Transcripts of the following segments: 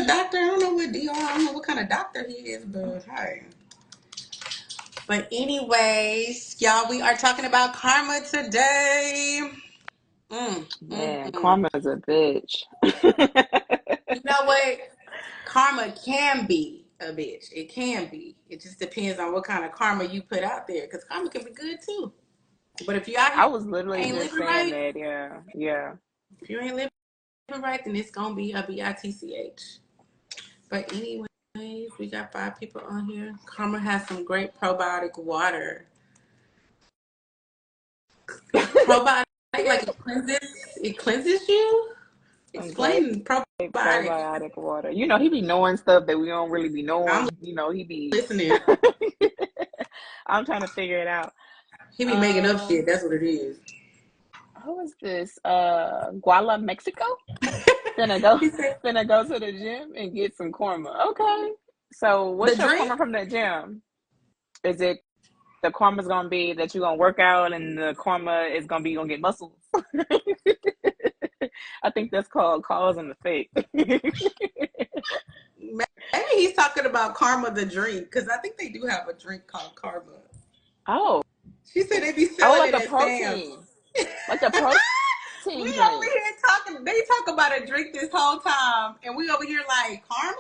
a doctor. I don't know what DR. I don't know what kind of doctor he is, but hey. But anyways, y'all, we are talking about karma today. Man, Mm. karma's a bitch. You know what? Karma can be a bitch. It can be. It just depends on what kind of karma you put out there. Because karma can be good too. But if you out here I was literally ain't just living saying right, that. Yeah, yeah. if you ain't living right, then it's gonna be a bitch. But anyways, we got 5 people on here. Karma has some great probiotic water. Probiotic, like it cleanses you. Some great Explain probiotic. probiotic water. He be knowing stuff that we don't really be I'm knowing. He be. listening. I'm trying to figure it out. He be making up shit. Um, That's what it is. who is this? Guala, Mexico? Finna go, He said finna go to the gym and get some korma. Okay. So, the what's your drink. korma from the gym? Is it the karma's gonna be that you're gonna work out, and the karma is gonna be you gonna get muscles? I think that's called cause and effect. Maybe he's talking about Karma the drink because I think they do have a drink called Karma. Oh, She said they be oh, selling like it a at Sam's. protein, like a We protein over drink. here talking. They talk about a drink this whole time, and we over here like Karma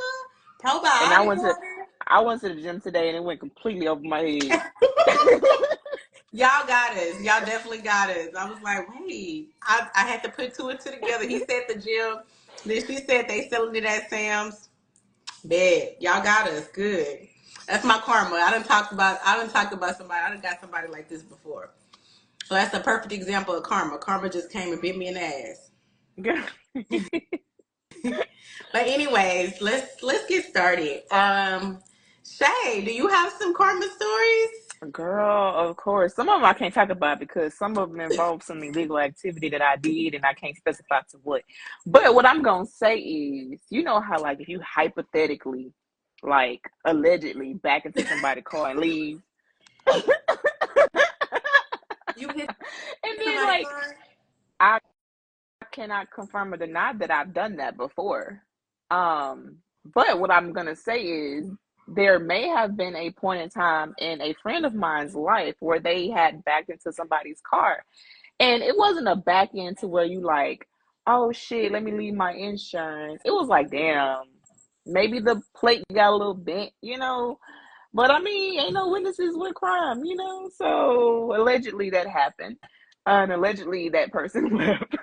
And I probiotic went to, water. I went to the gym today, and it went completely over my head. Y'all got us. Y'all definitely got us. I was like, wait. I had to put two and two together. He said the gym. Then she said they selling it at Sam's. Bad. Y'all got us. Good. That's my karma. I done talked about somebody. I done got somebody like this before. So that's a perfect example of karma. Karma just came and bit me in the ass. But anyways, let's get started. Shay, do you have some karma stories? Girl, of course. Some of them I can't talk about because some of them involve some illegal activity that I did, and I can't specify to what. But what I'm gonna say is, you know how like if you hypothetically, like allegedly, back into somebody's car and leave, and You hit then somebody's like car? I cannot confirm or deny that I've done that before. Um, but what I'm gonna say is there may have been a point in time in a friend of mine's life where they had backed into somebody's car. And it wasn't a back end to where you like, oh shit, let me leave my insurance. It was like, damn, maybe the plate got a little bent. But I mean, ain't no witnesses with crime. So allegedly that happened. And allegedly that person left.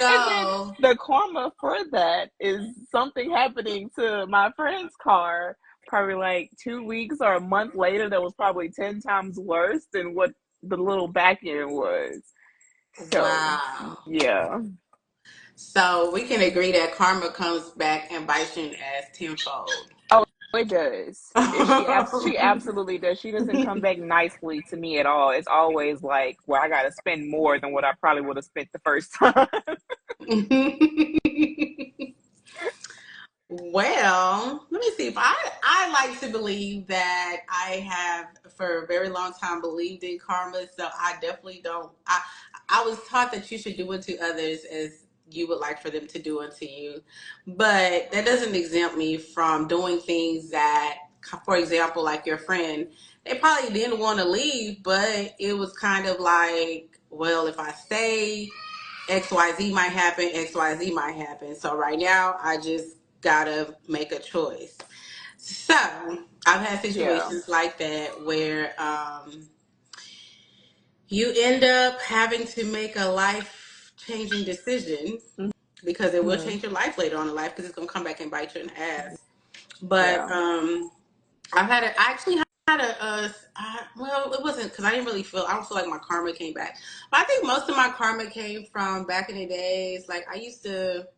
And then So, the karma for that is something happening to my friend's car probably like 2 weeks or a month later that was probably 10 times worse than what the little back end was. So, wow. yeah. So we can agree that karma comes back and bites you in the ass tenfold. Oh, it does. She absolutely does. She doesn't come back nicely to me at all. It's always like, well, I got to spend more than what I probably would have spent the first time. Well, let me see. If I like to believe that I have for a very long time believed in karma, so I definitely don't. I was taught that you should do unto others as you would like for them to do unto you, but that doesn't exempt me from doing things that, for example, like your friend, they probably didn't want to leave, but it was kind of like, well, if I stay, XYZ might happen, XYZ might happen. So right now, I just gotta make a choice. So I've had Yeah. situations like that where you end up having to make a life changing decision because it will Hmm. change your life later on in life because it's gonna come back and bite you in the ass. But Yeah. I actually had well, it wasn't because I don't feel like my karma came back. But I think most of my karma came from back in the days. Like I used to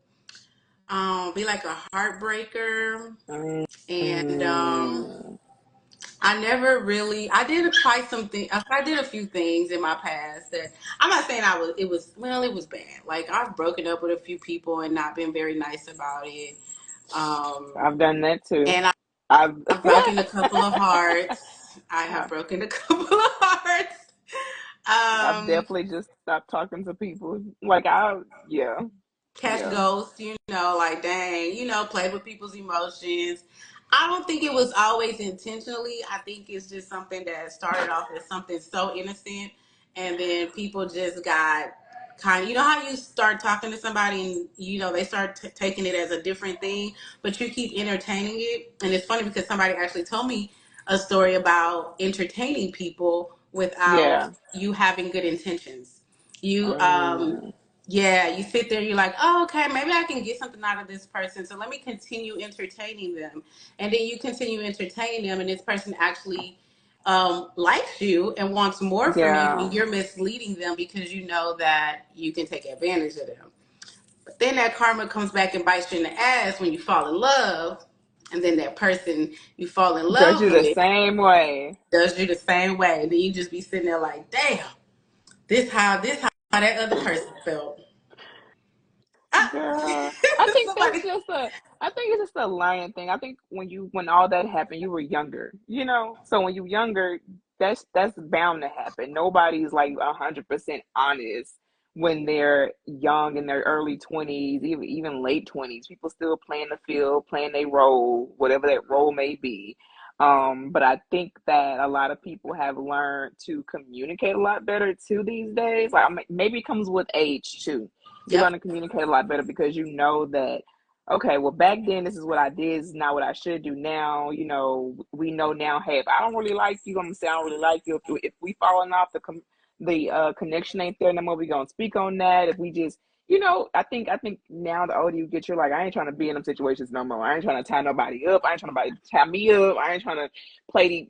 be like a heartbreaker, and Mm. I never really. I did try something. I did a few things in my past that I'm not saying I was. It was well. It was bad. Like I've broken up with a few people and not been very nice about it. Um, I've done that too. and I've I've broken a couple of hearts. I have broken a couple of hearts. I've Um, definitely just stopped talking to people. Yeah. catch Yeah. ghosts, like dang, played with people's emotions. I don't think it was always intentionally. I think it's just something that started off as something so innocent, and then people just got kind of, how you start talking to somebody and they start taking it as a different thing, but you keep entertaining it. And it's funny because somebody actually told me a story about entertaining people without Yeah. you having good intentions. You Mm, yeah, you sit there, you're like, oh, okay, maybe I can get something out of this person. So let me continue entertaining them. And then you continue entertaining them, and this person actually likes you and wants more from you, yeah. and you're misleading them because you know that you can take advantage of them. But then that karma comes back and bites you in the ass when you fall in love. And then that person you fall in Does you love the with same way. does you the same way. And then you just be sitting there like, damn, this how that other person felt. Ah. Girl, I think Somebody. I think it's just a lying thing. I think when all that happened, you were younger, you know? So when you're younger, that's bound to happen. Nobody's like 100% honest when they're young in their early 20s, even late 20s. People still playing the field, playing their role, whatever that role may be. But I think that a lot of people have learned to communicate a lot better too these days. Like maybe it comes with age too. You learn Yep. to communicate a lot better because you know that, okay, well, back then this is what I did, this is not what I should do now. You know, we know now, hey, if I don't really like you, I'm gonna say I don't really like you. If we falling off, the connection ain't there no more, we gonna speak on that. If we just, I think now the older you get, you're like, I ain't trying to be in them situations no more. I ain't trying to tie nobody up. I ain't trying to tie me up. I ain't trying to play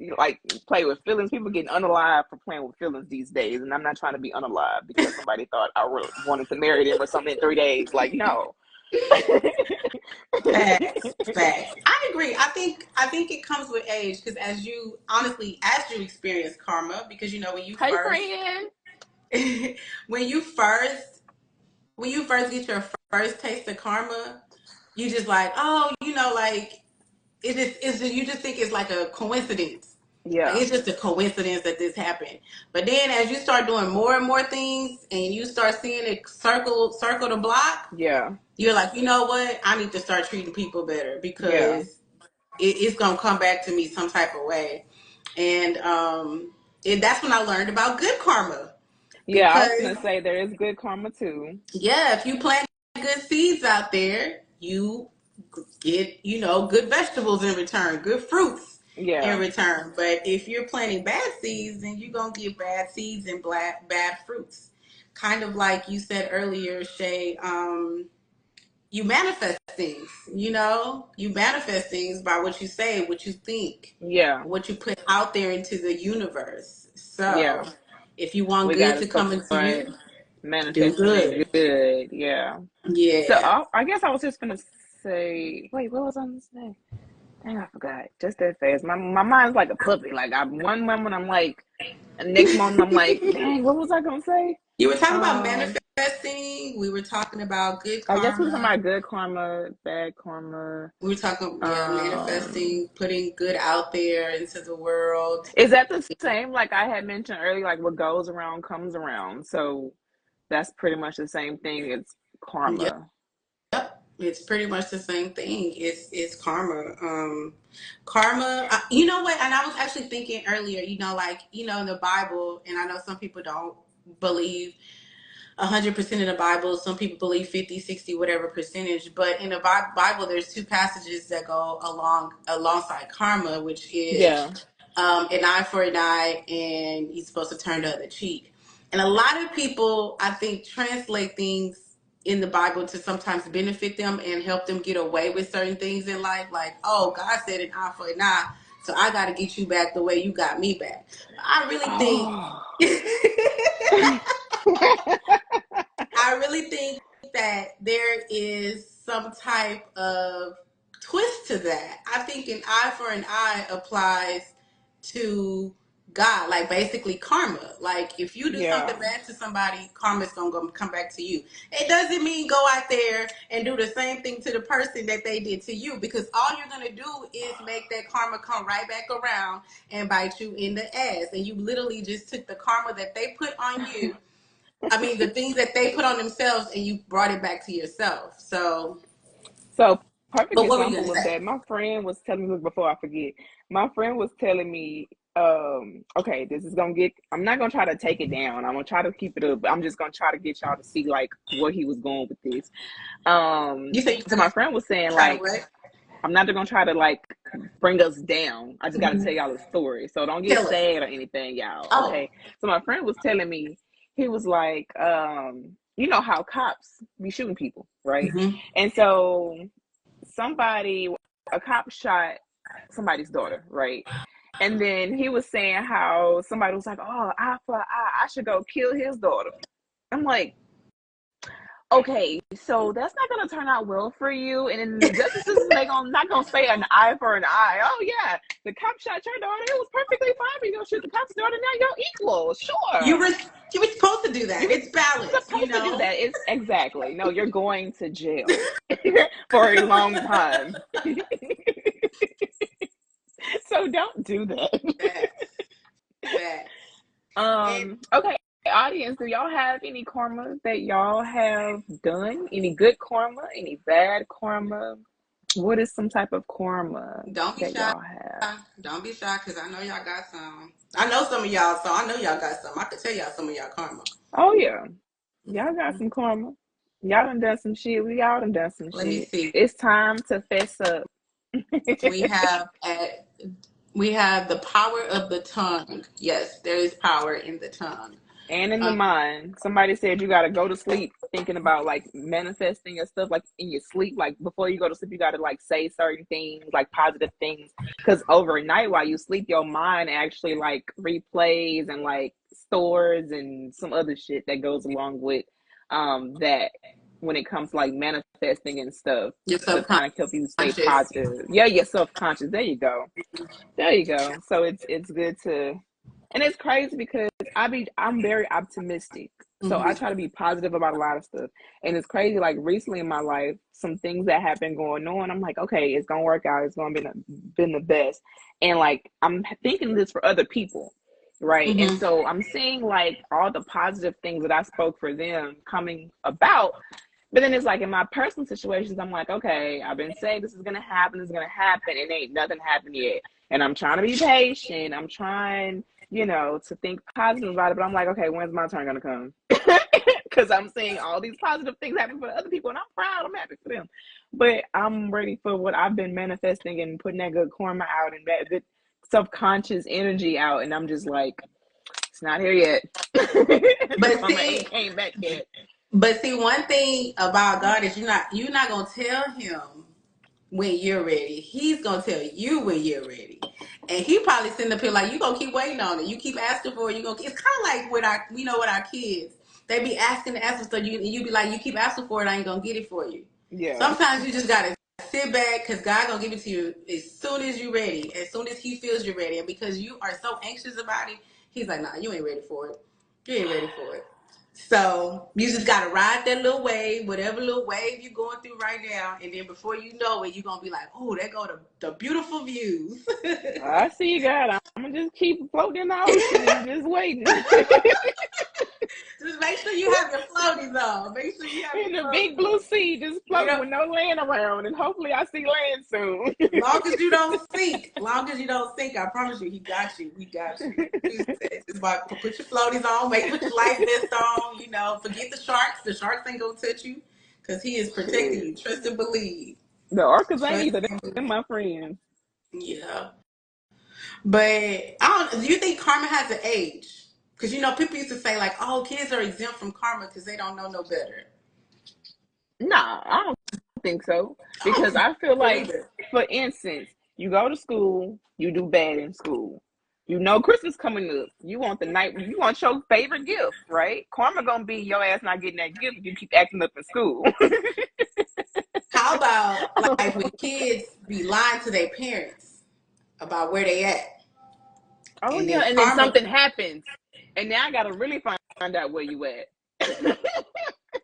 with feelings. People getting unalive for playing with feelings these days, and I'm not trying to be unalive because somebody thought I wanted to marry them or something in 3 days. Like, no. Facts. Facts. I agree. I think it comes with age because as you experience karma, because when you Hey, first friend. when you first get your first taste of karma, you just like, oh, like you just think it's like a coincidence. Like Yeah, it's just a coincidence that this happened. But then as you start doing more and more things and you start seeing it circle the block, yeah, you're like, you know what? I need to start treating people better yeah, because it's gonna come back to me some type of way. And that's when I learned about good karma. yeah. I was Because gonna say there is good karma too. yeah, if you plant good seeds out there, you get good vegetables in return, good fruits in Yeah, return. But if you're planting bad seeds, then you're gonna get bad seeds and bad fruits. Kind of like you said earlier, Shay. You manifest things. You manifest things by what you say, what you think, yeah, what you put out there into the universe. So yeah. if you want We good gotta to come into start you, do manifesting good. it good. Yeah. So Yeah. I guess I was just gonna say, wait, what was I gonna say? Dang, I forgot. Just that fast. My mind's like a puppy. Like one moment I'm like, and the next moment I'm like, dang, what was I gonna say? You were talking about Um, manifesting. We were talking about good I guess we were talking karma. about good karma, bad karma. We were talking, yeah, Um, manifesting, putting good out there into the world. is that the same? Like I had mentioned earlier, like what goes around comes around. So that's pretty much the same thing. It's Yep. karma. It's pretty much the same thing. It's karma. Karma. You know what? And I was actually thinking earlier. Like in the Bible, and I know some people don't believe 100% in the Bible. Some people believe 50, 60, whatever percentage. But in the Bible, there's two passages that go alongside karma, which is Yeah, an eye for an eye, and you're supposed to turn the other cheek. And a lot of people, I think, translate things in the Bible to sometimes benefit them and help them get away with certain things in life. Like, oh, God said an eye for an eye, so I got to get you back the way you got me back. I really think. oh, I really think that there is some type of twist to that. I think an eye for an eye applies to God, like basically karma. Like if you do something yeah. bad to somebody, karma's gonna come back to you. It doesn't mean go out there and do the same thing to the person that they did to you, because all you're gonna do is make that karma come right back around and bite you in the ass. And you literally just took the karma that they put on you I mean, the things that they put on themselves, and you brought it back to yourself. So, perfect But what were you example gonna of say? that. My friend was telling me before I forget. My friend was telling me, okay, this is gonna get. I'm not gonna try to take it down. I'm gonna try to keep it up. I'm just gonna try to get y'all to see like where he was going with this. You said So my friend was saying try to like, what? I'm not gonna try to like bring us down. I just gotta tell Mm-hmm. y'all a story. So don't get Tell us. sad or anything, y'all. Oh. Okay. So my friend was telling me, he was like, you know how cops be shooting people, right? Mm-hmm. And so somebody, a cop shot somebody's daughter, right? And then he was saying how somebody was like, oh, I should go kill his daughter. I'm like, okay, so that's not gonna turn out well for you. And then the justices, they gonna not gonna say an eye for an eye. Oh yeah, the cop shot your daughter. It was perfectly fine for you to shoot the cop's daughter. Now you're equal. You Sure, were you were supposed to do you that. were It's balance, you supposed to do know. that. It's exactly no. You're going to jail for a long time. So don't do that. Facts. Facts. And Okay, audience, do y'all have any karma that y'all have done? Any good karma? Any bad karma? What is some type of karma don't be that shy. y'all have? Don't be shy, because I know y'all got some. I know some of y'all, so I know y'all got some. I could tell y'all some of y'all karma. Oh yeah, y'all got some karma. Y'all done some shit. We all done some Let me shit. see. It's time to fess up. We have at we have the power of the tongue. Yes, there is power in the tongue. And in the Um, mind. Somebody said you got to go to sleep thinking about like manifesting and stuff like in your sleep. Like before you go to sleep, you got to like say certain things, like positive things. Because overnight while you sleep, your mind actually like replays and like stores and some other shit that goes along with that when it comes to like manifesting and stuff your to subconscious. kind of help you stay positive. Yeah, your self-conscious. There you go. There you go. So it's good to, and it's crazy because I'm very optimistic. So I Mm-hmm. try to be positive about a lot of stuff. And it's crazy, like recently in my life, some things that have been going on, I'm like, okay, it's gonna work out, it's gonna be been the best. And like I'm thinking this for other people. Right. And Mm-hmm. so I'm seeing like all the positive things that I spoke for them coming about. But then it's like in my personal situations, I'm like, okay, I've been saying this is gonna happen, this is gonna happen, and ain't nothing happened yet. And I'm trying to be patient. I'm trying, to think positive about it. But I'm like, okay, when's my turn gonna come? Because I'm seeing all these positive things happen for other people, and I'm proud. I'm happy for them. But I'm ready for what I've been manifesting and putting that good karma out and that good subconscious energy out. And I'm just like, it's not here yet. The But karma see, ain't came back yet. one thing about God is you're not gonna tell him when you're ready. He's gonna tell you when you're ready. And he probably sitting up here like, you gonna keep waiting on it. You keep asking for it. It's kind of like with our kids. They be asking for you be like, you keep asking for it. I ain't gonna get it for you. Yeah. Sometimes you just gotta sit back, because God gonna give it to you as soon as you're ready, as soon as He feels you're ready. And because you are so anxious about it, He's like, nah, you ain't ready for it. You ain't ready for it. So you just gotta ride that little wave, whatever little wave you're going through right now, and then before you know it, you're gonna be like, "Oh, there go the beautiful views." I see you, God. I'm gonna just keep floating in the ocean and just waiting. Just make sure you have your floaties on. Make sure you have In your the big floaties blue on. sea, just You floating know, with no land around, and hopefully I see land soon. long as you don't sink, I promise you, He got you. He got you. He said, just like, put your floaties on, put your life vest on. Forget the sharks. The sharks ain't gonna touch you, because He is protecting Shit, you. Trust and believe. the orcas ain't Trust either. and They're believe. my friends. Yeah. But I don't. Do you think karma has an age? Because people used to say like, "Oh, kids are exempt from karma because they don't know no better." Nah, I don't think so I don't because think I feel so like, either. for instance, you go to school, you do bad in school. You know Christmas coming up. You want the night. You want your favorite gift, right? Karma gonna be your ass not getting that gift if you keep acting up in school. How about like when kids be lying to their parents about where they at, Oh and then yeah, and then karma. something happens, and now I gotta really find out where you at.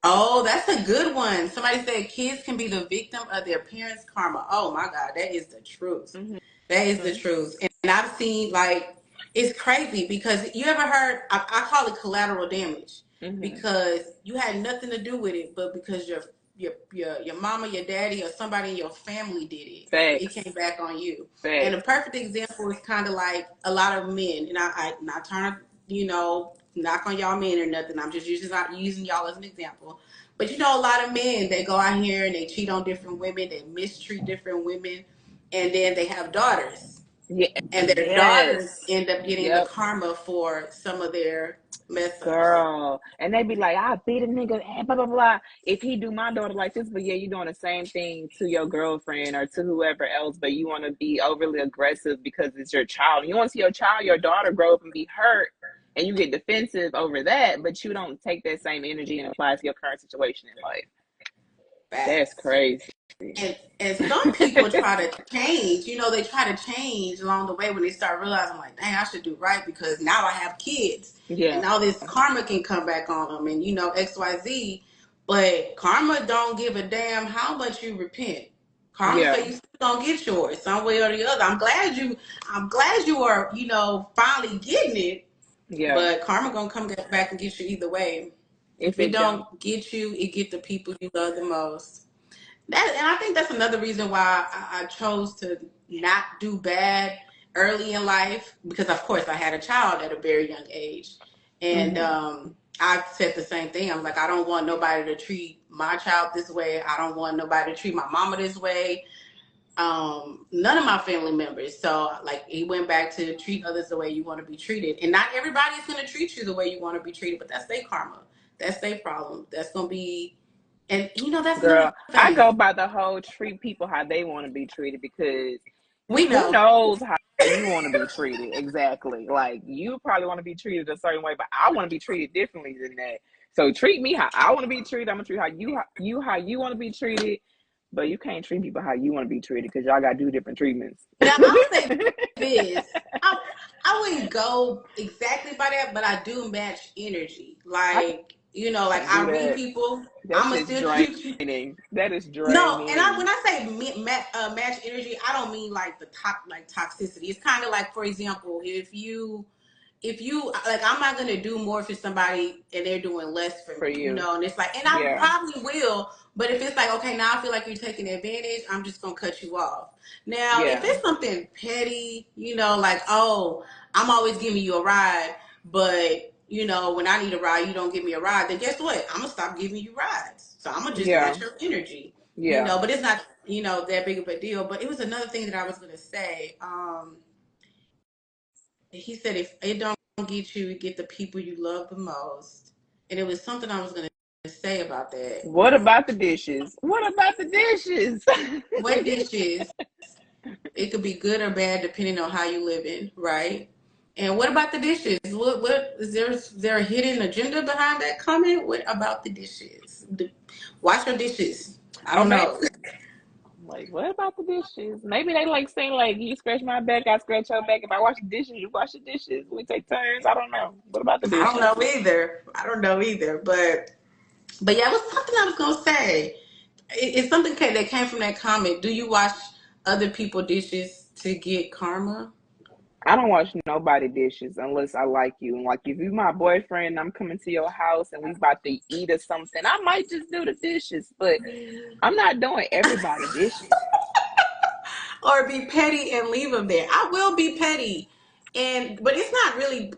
Oh, that's a good one. Somebody said kids can be the victim of their parents' karma. Oh my God, that is the truth. Hmm. That is the truth. And I've seen, like, it's crazy because you ever heard, I call it collateral damage. Mhm. because you had nothing to do with it, but because your mama, your daddy, or somebody in your family did it, it Facts. came back on you. And a Facts. perfect example is kind of like a lot of men, and I'm not trying to, knock on y'all men or nothing. I'm just using y'all as an example. But a lot of men, they go out here and they cheat on different women, they mistreat different women, and then they have daughters, Yeah. and their daughters Yes. end up getting the Yep. karma for some of their mess ups. Girl. And they be like, I beat a nigga, blah, blah, blah. If he do my daughter like this, but yeah, you doing the same thing to your girlfriend or to whoever else, but you want to be overly aggressive because it's your child. You want to see your child, your daughter grow up and be hurt, and you get defensive over that, but you don't take that same energy and apply it to your current situation in life. That's Facts. crazy. And some people try to change. They try to change along the way when they start realizing, like, dang, I should do right because now I have kids, and Yeah. now this karma can come back on them, and XYZ. But karma don't give a damn how much you repent. Karma Yeah. say you still gonna get yours some way or the other. I'm glad you are, finally getting it. Yeah. But karma gonna come back and get you either way. If If it it don't. don't get you, it get the people you love the most. And I think that's another reason why I chose to not do bad early in life, because of course I had a child at a very young age, and Mm-hmm. I said the same thing. I was like, I don't want nobody to treat my child this way. I don't want nobody to treat my mama this way. None of my family members. So like, he went back to treat others the way you want to be treated, and not everybody's going to treat you the way you want to be treated, but that's their karma. That's their problem. That's going to be, and that's another Girl, I thing. go by the whole treat people how they want to be treated because We who know. knows how you want to be treated exactly. Like you probably want to be treated a certain way, but I want to be treated differently than that. So treat me how I want to be treated. I'm gonna treat how you want to be treated, but you can't treat people how you want to be treated because y'all got to do different treatments. Now I'll say this. I wouldn't go exactly by that, but I do match energy. I Like, like, can't do I read that. people. That I'ma shit's still treat you. draining. That is No, and when draining I say match energy, I don't mean like the toxicity. It's kind of like, for example, if you like, I'm not gonna do more for somebody and they're doing less for for me, you. and it's like, and I Yeah, probably will, but if it's like, okay, now I feel like you're taking advantage, I'm just gonna cut you off. Now if yeah, it's something petty, like, oh, I'm always giving you a ride, but when I need a ride you don't give me a ride, then guess what, I'm gonna stop giving you rides, so I'm gonna just yeah, match your energy. yeah. But it's not, that big of a deal. But it was another thing that I was gonna say. He said, if it don't get you, get the people you love the most. And it was something I was going to say about that. What about the dishes? What about the dishes? What dishes? It could be good or bad depending on how you live in, right? And what about the dishes? What is there a hidden agenda behind that comment? What about the dishes? Wash your dishes. I Or don't maybe know. like, what about the dishes? Maybe they like saying like, you scratch my back, I scratch your back. If I wash the dishes, you wash the dishes. We take turns. I don't know. What about the I don't dishes? know either. I don't know either. But yeah, it was something I was gonna say. It's something that came from that comment. Do you wash other people's dishes to get karma? I don't wash nobody dishes unless I like you. And like if you my boyfriend and I'm coming to your house and we about to eat or something, I might just do the dishes. But I'm not doing everybody dishes. Or be petty and leave them there? I will be petty, but it's not really.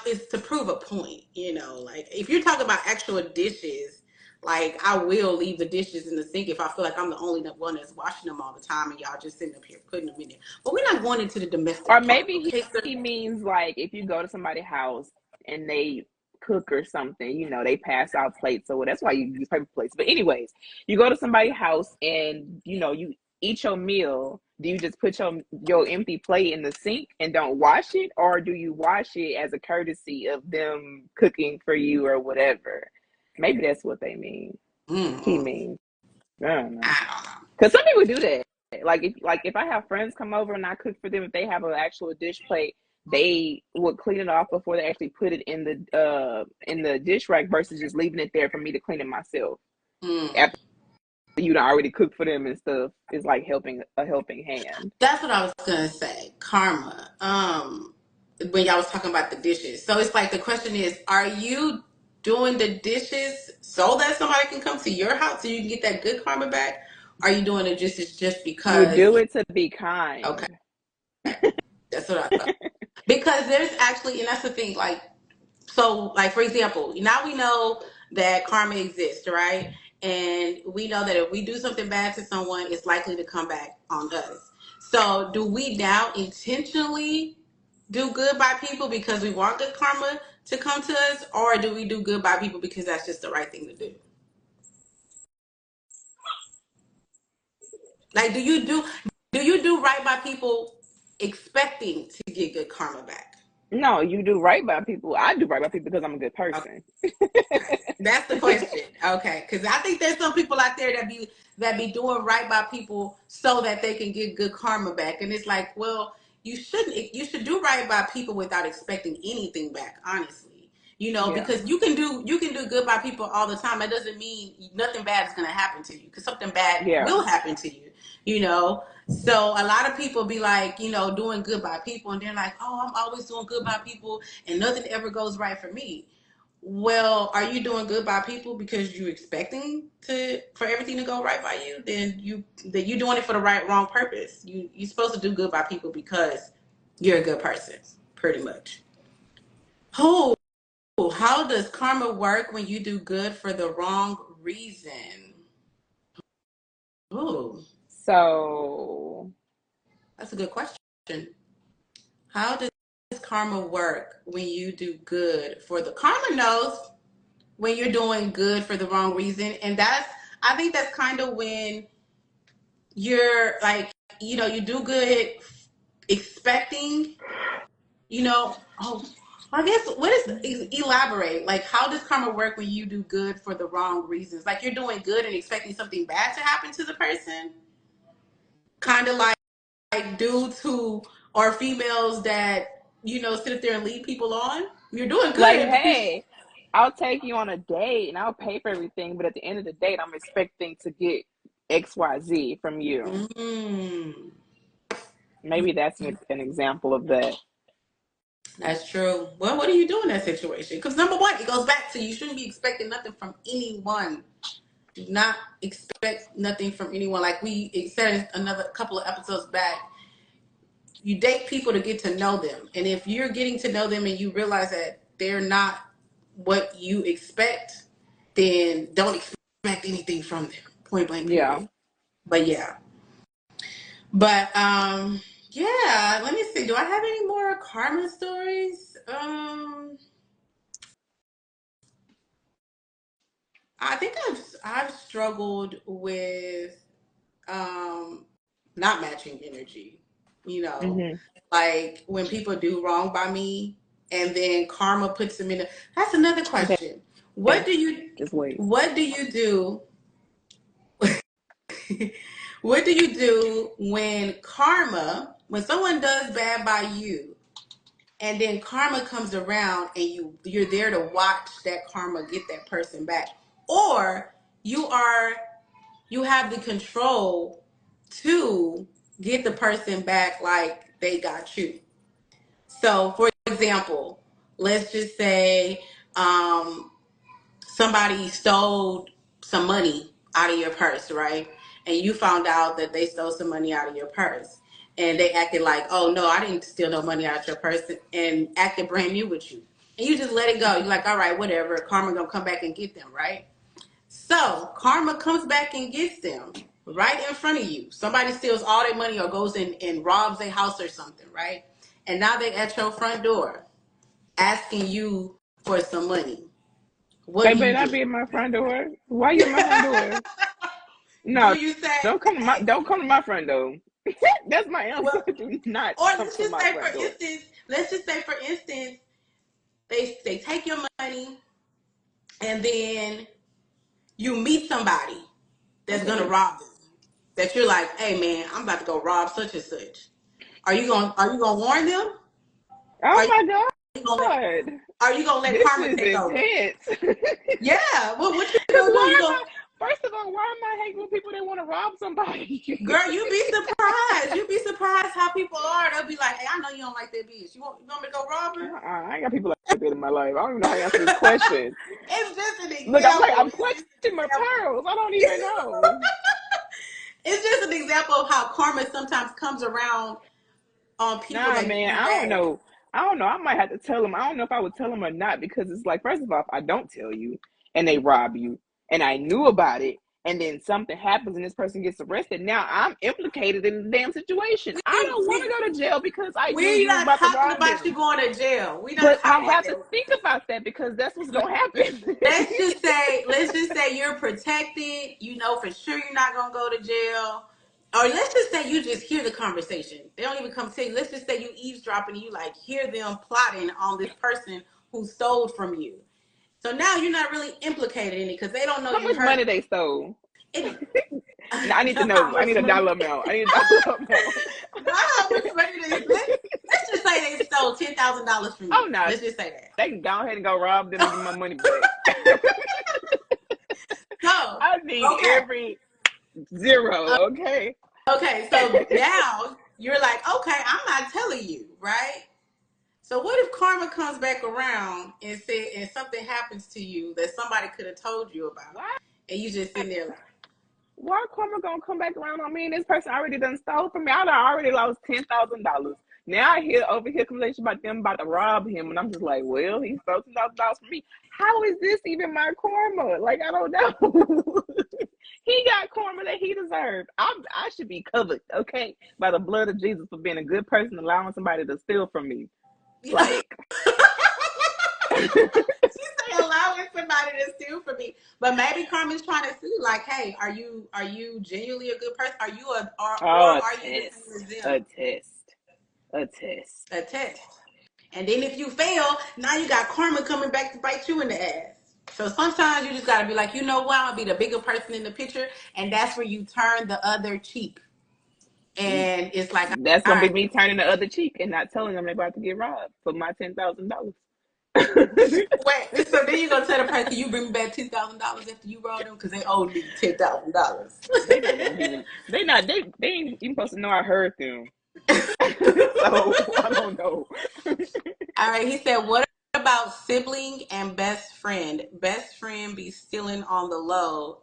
It's to prove a point. Like, if you're talking about actual dishes, like, I will leave the dishes in the sink if I feel like I'm the only one that's washing them all the time, and y'all just sitting up here putting them in there. But we're not going into the Or domestic part, maybe okay? So, he means like if you go to somebody's house and they cook or something, they pass out plates. So that's why you use paper plates. But anyways, you go to somebody's house and you eat your meal. Do you just put your empty plate in the sink and don't wash it, or do you wash it as a courtesy of them cooking for you or whatever? Maybe that's what they mean. He mm, means. I don't know. I don't know. Because some people do that. Like if I have friends come over and I cook for them, if they have an actual dish plate, they would clean it off before they actually put it in the dish rack versus just leaving it there for me to clean it myself. Mm. After you done already cooked for them and stuff, it's like helping a helping hand. That's what I was gonna say. Karma. When y'all was talking about the dishes. So it's like, the question is, are you doing the dishes so that somebody can come to your house so you can get that good karma back? Are you doing the dishes just You because? do it to be Okay, kind. that's what I thought. Because there's actually, and that's the thing, like, so, like, for example, now we know that karma exists, right? And we know that if we do something bad to someone, it's likely to come back on us. So, do we now intentionally do good by people because we want good karma to come to us, or do we do good by people because that's just the right thing to do? Like, do you do right by people expecting to get good karma back? No, you do right by people. I do right by people because I'm a good person. That's the question. Okay, because I think there's some people out there that be doing right by people so that they can get good karma back, and it's like, well, you shouldn't. You should do right by people without expecting anything back. Honestly, Yeah. because you can do good by people all the time. That doesn't mean nothing bad is going to happen to you, because something bad Yeah. will happen to you. You know, so a lot of people be like, doing good by people, and they're like, oh, I'm always doing good by people, and nothing ever goes right for me. Well, are you doing good by people because you expecting for everything to go right by you? Then you're doing it for the wrong purpose. You're supposed to do good by people because you're a good person, pretty much. Oh, how does karma work when you do good for the wrong reason? Oh, So, that's a good question. How does karma work when you do good for the karma knows when you're doing good for the wrong reason, and I think that's kind of when you're like, you do good expecting, oh, I guess, what is, elaborate, like, how does karma work when you do good for the wrong reasons? Like, you're doing good and expecting something bad to happen to the person, kind of like dudes who or females that sit up there and lead people on. You're doing like, good because hey, I'll take you on a date and I'll pay for everything, but at the end of the date, I'm expecting to get XYZ from you. mm, Maybe that's an example of that. that's true. Well, what do you do in that situation? Because number one, it goes back to, you shouldn't be expecting nothing from anyone. Do not expect nothing from anyone. Like we said another couple of episodes back, you date people to get to know them. And if you're getting to know them and you realize that they're not what you expect, then don't expect anything from them. Point blank, Yeah. period. But yeah. But yeah, let me see. Do I have any more karma stories? I think I've struggled with um not matching energy. You know, Hmm. like when people do wrong by me, and then karma puts them in. That's another question. What Okay. do you Just wait. What do you do? What do you do when someone does bad by you, and then karma comes around and you're there to watch that karma get that person back, or you are you have the control to get the person back like they got you. So, for example, let's just say somebody stole some money out of your purse, right? And you found out that they stole some money out of your purse. And they acted like, oh, no, I didn't steal no money out of your purse, and acted brand new with you. And you just let it go. You're like, all right, whatever. Karma gonna come back and get them, right? So karma comes back and gets them right in front of you. Somebody steals all their money or goes in and robs a house or something, right? And now they at your front door asking you for some money. What They do better you not do? be at my front door. Why you at my front door? Do No, you say, hey, don't come to my front door. That's my answer. well, Do not or come to my front door. for instance, they take your money, and then you meet somebody that's gonna Okay. rob them. That you're like, hey man, I'm about to go rob such and such. Are you gonna warn them? Are Oh you my gonna let God. are you gonna let This karma is take over? intense. Yeah. Well, what you Because gonna do? why You am go, I, first of all, why am I hanging with people that want to rob somebody? girl. You be surprised. You be surprised how people are. They'll be like, hey, I know you don't like that bitch. You want me to go rob her? I ain't got people like that in my life. I don't even know how to answer this question. It's just an Look, I'm like, example. I'm It's just clutching my an pearls. I don't even example. know. It's just an example of how karma sometimes comes around on people Nah, that do man, you I don't bad. know. I don't know. I might have to tell them. I don't know if I would tell them or not because it's like, first of all, if I don't tell you and they rob you and I knew about it and then something happens and this person gets arrested, now I'm implicated in the damn situation. I We, don't want to we, go to jail because I knew we're you was not about to talking rob about you them. going to jail. We're not But I talking about have to that. think about that because that's what's gonna happen. Let's just say you're protected. You know for sure you're not gonna go to jail. Or let's just say you just hear the conversation. They don't even come to you. Let's just say you eavesdropping and you like hear them plotting on this person who stole from you. So now you're not really implicated in it because they don't know How you much heard money they stole? it. Now I need to How know. I much need a money? dollar amount. I need a dollar amount. Not how much money they. Let's just say they stole $10,000 from Oh you. no, Let's just say they can go ahead and go rob them and that. get my money back. So I need okay, every zero. Okay. okay. So now you're like, okay, I'm not telling you, right? So what if karma comes back around and something happens to you that somebody could have told you about, Why? and you just sitting there like, Why karma gonna come back around on me? And this person already done stole from me. I done already lost $10,000. Now I hear over here conversation about them about to rob him, and I'm just like, well, he stole $10,000 from me. How is this even my karma? Like I don't know. He got karma that he deserved. I should be covered, okay, by the blood of Jesus for being a good person, allowing somebody to steal from me. she Like, say allowing somebody to steal from me, but maybe karma's trying to see, like, hey, are you genuinely a good person? Are you or oh, a are you the same test, as them? a test, a test. A test. And then if you fail, now you got karma coming back to bite you in the ass. So sometimes you just gotta be like, you know what, I'm gonna be the bigger person in the picture, and that's where you turn the other cheek. See, And it's like, that's all gonna be right, me turning the other cheek and not telling them they're about to get robbed for my $10,000. wait. So then you gonna tell the person you bring me back $2,000 after you rolled them because they owe me $10,000. They not gonna even. They ain't even supposed to know I heard them. So I don't know. All right, he said, what about sibling and best friend? Best friend be stealing on the low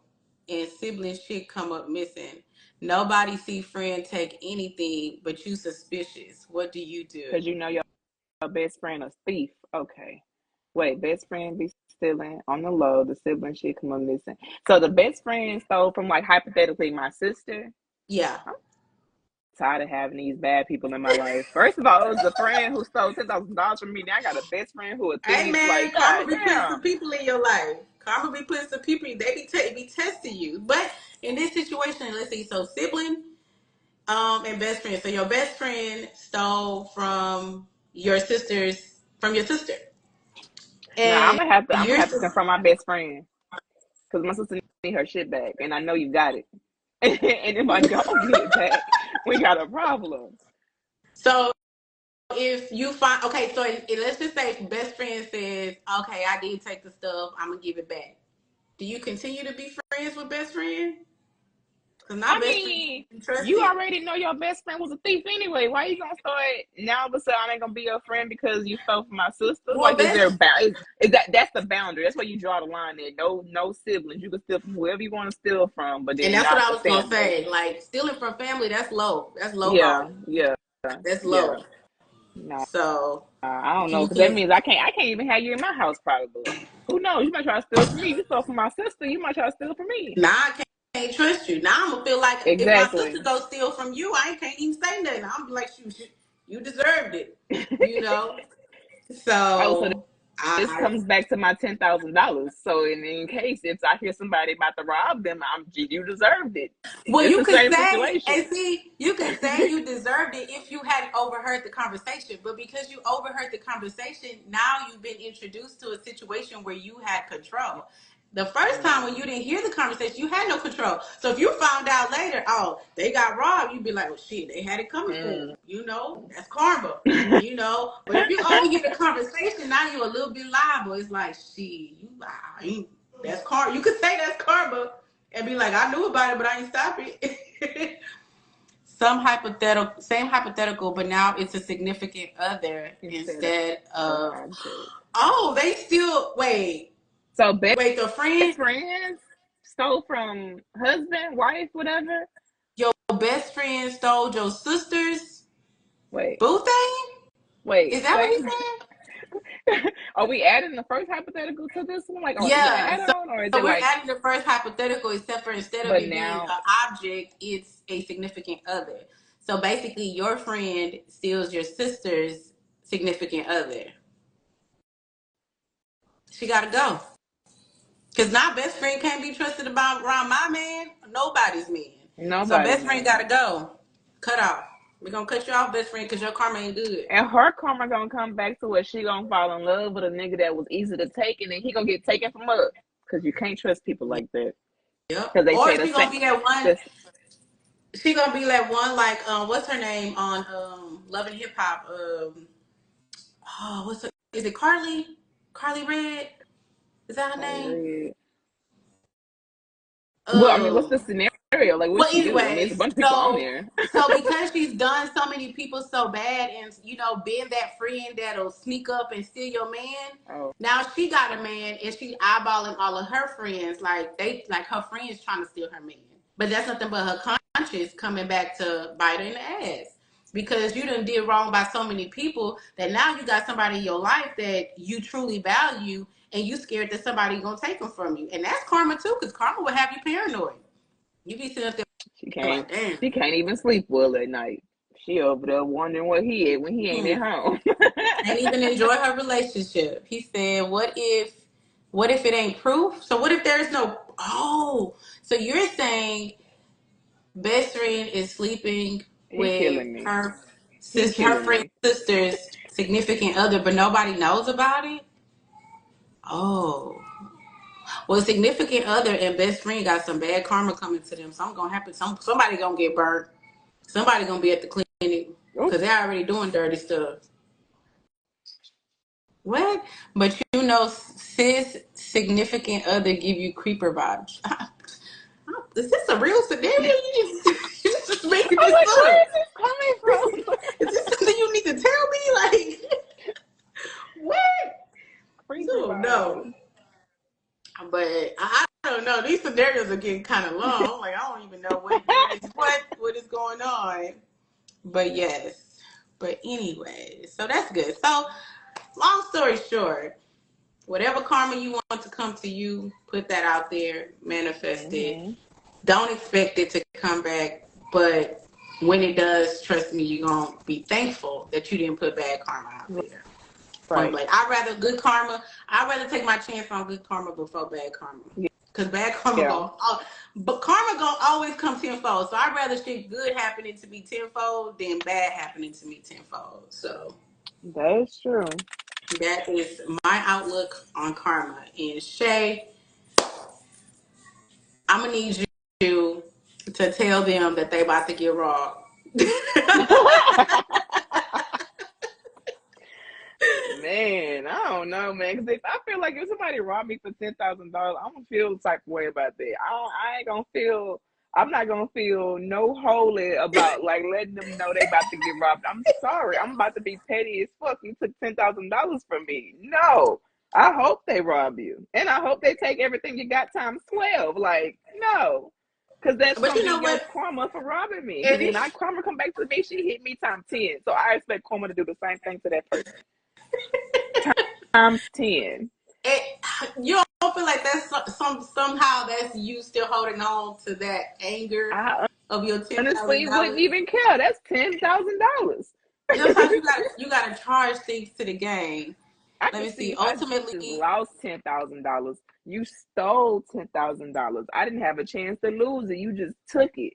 and sibling shit come up missing. Nobody see friend take anything, but you suspicious. What do you do? Because you know your best friend a thief. Okay. Wait, best friend be stealing on the low. The sibling shit come up missing. So the best friend stole from like hypothetically my sister. Yeah. I'm tired of having these bad people in my life. First of all, it was a friend who stole $10,000 from me. Now I got a best friend who a Hey thief. man, Like, karma god be putting damn. some people in your life. Karma be putting some people, they be testing you. But in this situation, let's see, so sibling and best friend. So your best friend stole from your sister. Now And I'm gonna your have to sister. confront my best friend because my sister need her shit back, and I know you got it. And if I don't get it back, we got a problem. So if you find, okay, so let's just say best friend says, okay, I did take the stuff, I'm gonna give it back. Do you continue to be friends with best friend? Because now I best friend mean, can be you trusted. already know your best friend was a thief anyway. Why you gonna start now? All of a sudden, I ain't gonna be your friend because you stole from my sister. Well, Like, is there a best is that that's the boundary? That's where you draw the line. There, no siblings. You can steal from whoever you want to steal from, but and then that's what not I the was gonna family. say. Like stealing from family, that's low. That's low Yeah, ball. yeah, That's yeah. low. No, So I don't know you because that can means I can't even have you in my house probably. Who knows? You might try to steal from me. You stole from my sister. You might try to steal from me. now I can't trust you. Now I'm gonna feel like if my sister Exactly. goes steal from you, I can't even say nothing. I'm be like, you deserved it. You know. Oh, so So this I comes back to my $10,000. So in case if I hear somebody about to rob them, you deserved it. well, It's you the could same say, and situation. see, you could say you deserved it if you hadn't overheard the conversation. But because you overheard the conversation, now you've been introduced to a situation where you had control. The first time when you Mm. didn't hear the conversation, you had no control. So if you found out later, oh, they got robbed, you'd be like, well, shit, they had it coming for them. Mm. You know, that's karma. You know, but if you overhear the conversation, now you're a little bit liable. It's like, shit, you lying. That's karma. You could say that's karma and be like, I knew about it, but I ain't stop it. Same hypothetical, but now it's a significant other Instead instead of of. object. Oh, they still wait. So best Wait, the friend, friends stole from husband, wife, whatever. your best friend stole your sister's Wait, boo thing? Is that what say. he said? Are we adding the first hypothetical to this one? Like, or is it an Yeah. So, add-on, or is so it we're like? adding the first hypothetical, except for instead of But it being now an object, it's a significant other. So basically, your friend steals your sister's significant other. She got to go. Because now best friend can't be trusted about around my man, nobody's man. So nobody's best friend got to man. go. Cut off. We're going to cut you off, best friend, because your karma ain't good. And her karma gonna come back to where she gonna fall in love with a nigga that was easy to take, and then he gonna get taken from her. Cause you can't trust people like that. Yep. Cause they Or say the she same. gonna be that one. This She gonna be that one like what's her name on Love and Hip Hop? Oh, is it Carly? Carly Red? Is that her probably name? red. Well, I mean, what's the Um. scenario? Like, what Well, she do? I mean, it's a anyways, bunch of people on so there. because she's done so many people so bad, and being that friend that'll sneak up and steal your man. Oh, Now she got a man, and she eyeballing all of her friends, like her friends trying to steal her man. But that's nothing but her conscience coming back to bite her in the ass because you done did wrong by so many people that now you got somebody in your life that you truly value, and you scared that somebody gonna take them from you, and that's karma too, because karma will have you paranoid. You be sitting up there she can't. like, damn. She can't even sleep well at night. She over there wondering what he at when he ain't at home. Ain't even enjoy her relationship. He said, what if it ain't proof? So what if there's no so you're saying best friend is sleeping He with killing me. her He sister, her killing friend's me. sister's significant other, but nobody knows about it? Oh. Well, significant other and best friend got some bad karma coming to them. Something gonna happen. Somebody gonna get burnt. Somebody gonna be at the clinic Oh, because they're already doing dirty stuff. What? But sis significant other give you creeper vibes. Is this a real scenario? You just making I'm this like, where up. is this coming from? Is this something you need to tell me? Like, what? Creeper No, no. vibes. But I don't know. These scenarios are getting kind of long. Like, I don't even know what is going on. But yes. But anyway, so that's good. So, long story short, whatever karma you want to come to you, put that out there, manifest it. Hmm. Don't expect it to come back, but when it does, trust me, you're going to be thankful that you didn't put bad karma out there. Point Right. blank. I'd rather take my chance on good karma before bad karma. Because bad karma Yeah, but karma gonna always come tenfold. So I'd rather shit good happening to me tenfold than bad happening to me tenfold. So that is true. that is my outlook on karma. And Shay, I'm gonna need you to tell them that they about to get robbed. Man, I don't know, man. Because if I feel like if somebody robbed me for $10,000, I'm gonna feel the type of way about that. I ain't gonna feel. I'm not gonna feel no holy about like letting them know they about to get robbed. I'm sorry. I'm about to be petty as fuck. You took $10,000 from me. No. I hope they rob you, and I hope they take everything you got times 12. Like no, because that's But gonna you be know your what? karma for robbing me. Because And when I it's, karma come back to me, she hit me times 10. So I expect karma to do the same thing to that person times 10. it, you don't feel like that's somehow that's you still holding on to that anger I of your ten thousand honestly wouldn't dollars. even care. That's $10,000. Sometimes you gotta charge things to the game. I Let can me see see. if I just lost $10,000. You stole $10,000. I didn't have a chance to lose it. You just took it.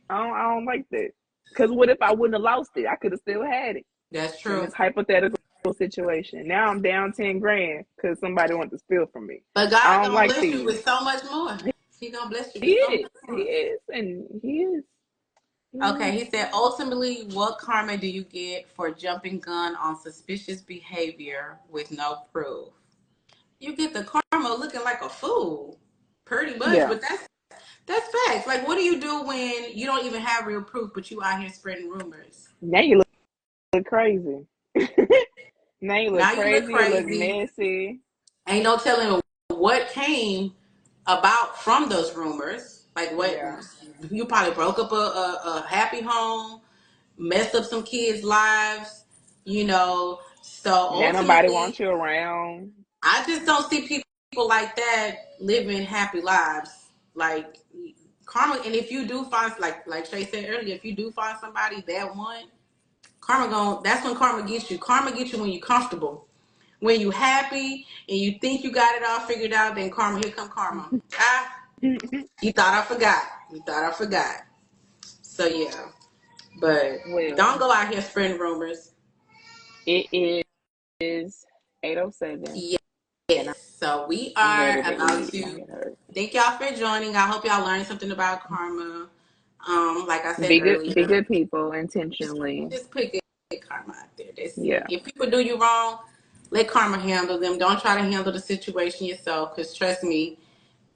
I don't like that. Because what if I wouldn't have lost it? I could have still had it That's in true. this hypothetical situation. Now I'm down 10 grand because somebody wanted to steal from me. But God I don't gonna like bless you thieves. with so much more. He gonna bless you He with so much is. He more. is. And he is. He Okay, is. he said, ultimately, what karma do you get for jumping gun on suspicious behavior with no proof? You get the karma looking like a fool, pretty much. Yeah. But that's facts. Like, what do you do when you don't even have real proof, but you out here spreading rumors? Now you look crazy. Now you look Now you look crazy. You look crazy. messy. Ain't no telling what came about from those rumors. Like what Yeah. you probably broke up a happy home, messed up some kids' lives, you know. So Now nobody wants ultimately, you around. I just don't see people like that living happy lives. Like karma, and if you do find, like Shay said earlier, if you do find somebody that one, karma gon' that's when karma gets you. Karma gets you when you're comfortable. When you happy and you think you got it all figured out, then karma, here come karma. Ah, you thought I forgot. You thought I forgot. So yeah. But don't Well, go out here spreading rumors. it is 8:07, Yes. and So we I'm are ready to about eat. My to head hurts. thank y'all for joining. I hope y'all learned something about karma. Like I said Be earlier, good people just intentionally. just put good karma out there. That's it. Yeah. If people do you wrong, let karma handle them. Don't try to handle the situation yourself, because trust me,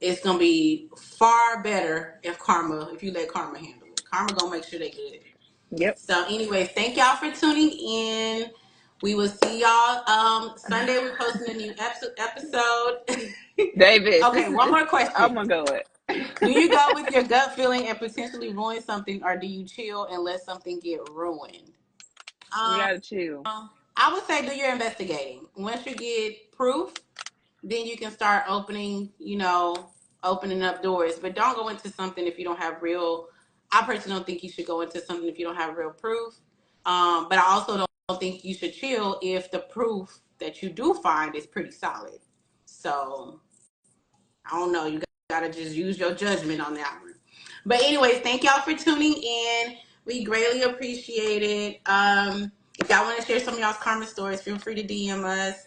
it's gonna be far better if you let karma handle it. Karma gonna make sure they good. Yep. So, anyways, thank y'all for tuning in. We will see y'all Sunday. We're posting a new episode. David, Okay, one more I'm question. gonna go it. Do you go with your gut feeling and potentially ruin something, or do you chill and let something get ruined? You Um, gotta chill. I would say do your investigating. Once you get proof, then you can start opening up doors. But don't go into something if you don't have real. I personally don't think you should go into something if you don't have real proof. But I also don't think you should chill if the proof that you do find is pretty solid. So I don't know. You gotta just use your judgment on that one. But anyways, thank y'all for tuning in. We greatly appreciate it. If y'all want to share some of y'all's karma stories, feel free to DM us.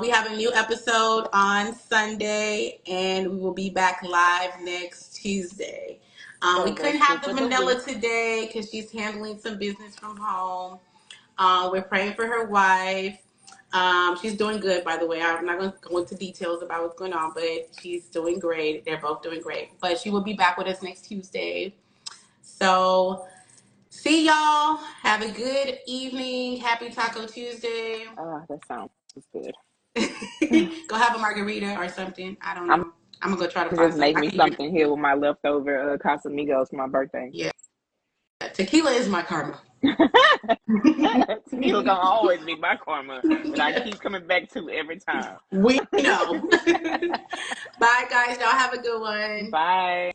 We have a new episode on Sunday, and we will be back live next Tuesday. We For the couldn't have soup the of the week. Manila today because she's handling some business from home. We're praying for her wife. She's doing good, by the way. I'm not going to go into details about what's going on, but she's doing great. They're both doing great. But she will be back with us next Tuesday. So, see y'all. Have a good evening. Happy Taco Tuesday. Ah, that sounds good. Go have a margarita or something. I don't I'm know. I'm going to go try to gonna find just something. make I me can't drink something here tequila. with my leftover Casamigos for my birthday. Yeah. Tequila is my karma. Tequila gonna always be my karma that I keep coming back to every time. We know. Bye, guys. Y'all have a good one. Bye.